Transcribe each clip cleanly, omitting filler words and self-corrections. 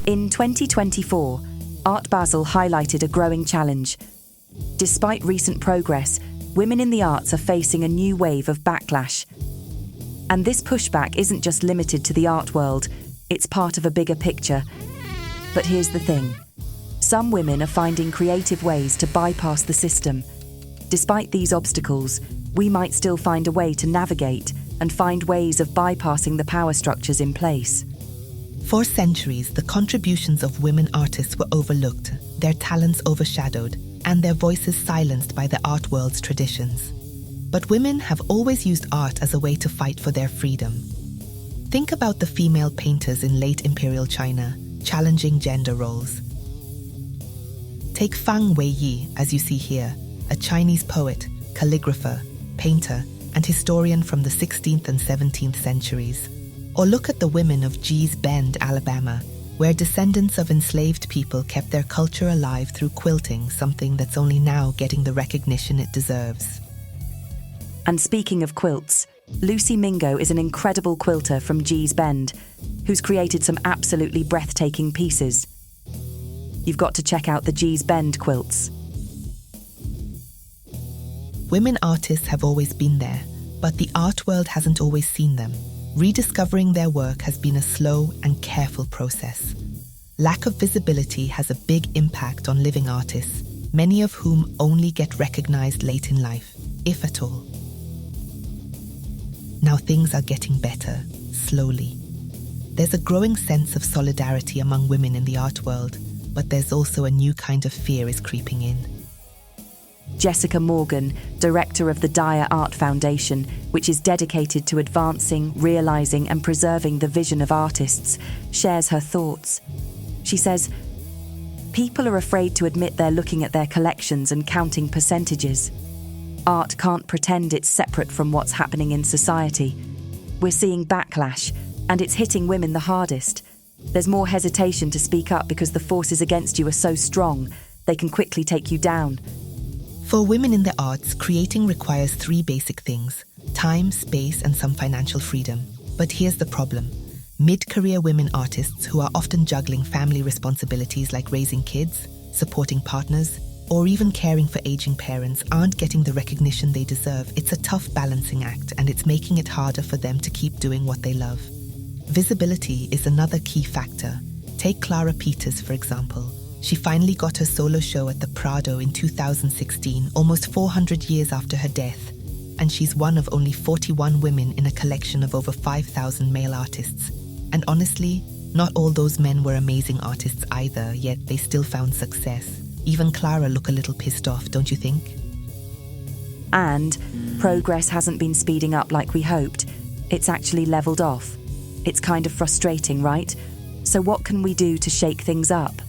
In 2024, Art Basel highlighted a growing challenge. Despite recent progress, women in the arts are facing a new wave of backlash. And this pushback isn't just limited to the art world, it's part of a bigger picture. But here's the thing. Some women are finding creative ways to bypass the system. Despite these obstacles, we might still find a way to navigate and find ways of bypassing the power structures in place. For centuries, the contributions of women artists were overlooked, their talents overshadowed, and their voices silenced by the art world's traditions. But women have always used art as a way to fight for their freedom. Think about the female painters in late imperial China, challenging gender roles. Take Fang Weiyi, as you see here, a Chinese poet, calligrapher, painter, and historian from the 16th and 17th centuries. Or look at the women of Gee's Bend, Alabama, where descendants of enslaved people kept their culture alive through quilting, something that's only now getting the recognition it deserves. And speaking of quilts, Lucy Mingo is an incredible quilter from Gee's Bend, who's created some absolutely breathtaking pieces. You've got to check out the Gee's Bend quilts. Women artists have always been there, but the art world hasn't always seen them. Rediscovering their work has been a slow and careful process. Lack of visibility has a big impact on living artists, many of whom only get recognized late in life, if at all. Now things are getting better, slowly. There's a growing sense of solidarity among women in the art world, but there's also a new kind of fear is creeping in. Jessica Morgan, director of the Dyer Art Foundation, which is dedicated to advancing, realizing and preserving the vision of artists, shares her thoughts. She says, "People are afraid to admit they're looking at their collections and counting percentages. Art can't pretend it's separate from what's happening in society. We're seeing backlash, and it's hitting women the hardest. There's more hesitation to speak up because the forces against you are so strong, they can quickly take you down." For women in the arts, creating requires 3 basic things: time, space, and some financial freedom. But here's the problem. Mid-career women artists who are often juggling family responsibilities like raising kids, supporting partners, or even caring for aging parents aren't getting the recognition they deserve. It's a tough balancing act, and it's making it harder for them to keep doing what they love. Visibility is another key factor. Take Clara Peters, for example. She finally got her solo show at the Prado in 2016, almost 400 years after her death, and she's one of only 41 women in a collection of over 5,000 male artists. And honestly, not all those men were amazing artists either, yet they still found success. Even Clara looked a little pissed off, don't you think? And progress hasn't been speeding up like we hoped. It's actually leveled off. It's kind of frustrating, right? So what can we do to shake things up?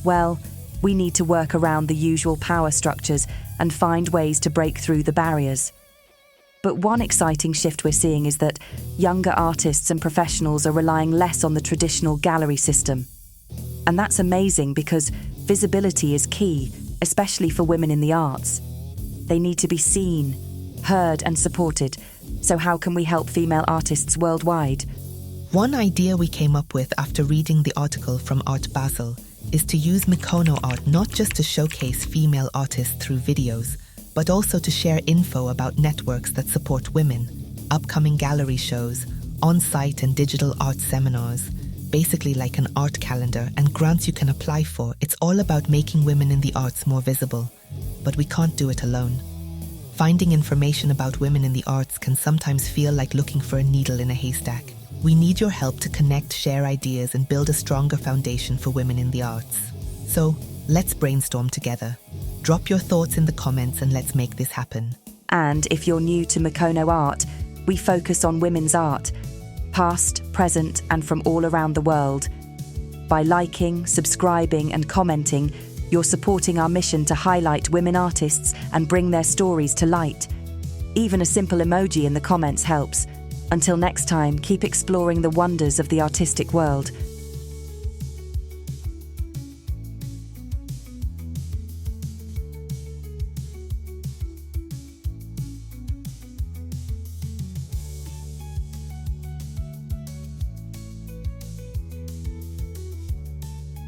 Well, we need to work around the usual power structures and find ways to break through the barriers. But one exciting shift we're seeing is that younger artists and professionals are relying less on the traditional gallery system. And that's amazing because visibility is key, especially for women in the arts. They need to be seen, heard and supported. So how can we help female artists worldwide? One idea we came up with after reading the article from Art Basel is to use Mikono Art not just to showcase female artists through videos, but also to share info about networks that support women, upcoming gallery shows, on-site and digital art seminars, basically like an art calendar, and grants you can apply for. It's all about making women in the arts more visible, but we can't do it alone. Finding information about women in the arts can sometimes feel like looking for a needle in a haystack. We need your help to connect, share ideas, and build a stronger foundation for women in the arts. So, let's brainstorm together. Drop your thoughts in the comments and let's make this happen. And if you're new to Mikono Art, we focus on women's art, past, present, and from all around the world. By liking, subscribing, and commenting, you're supporting our mission to highlight women artists and bring their stories to light. Even a simple emoji in the comments helps. Until next time, keep exploring the wonders of the artistic world.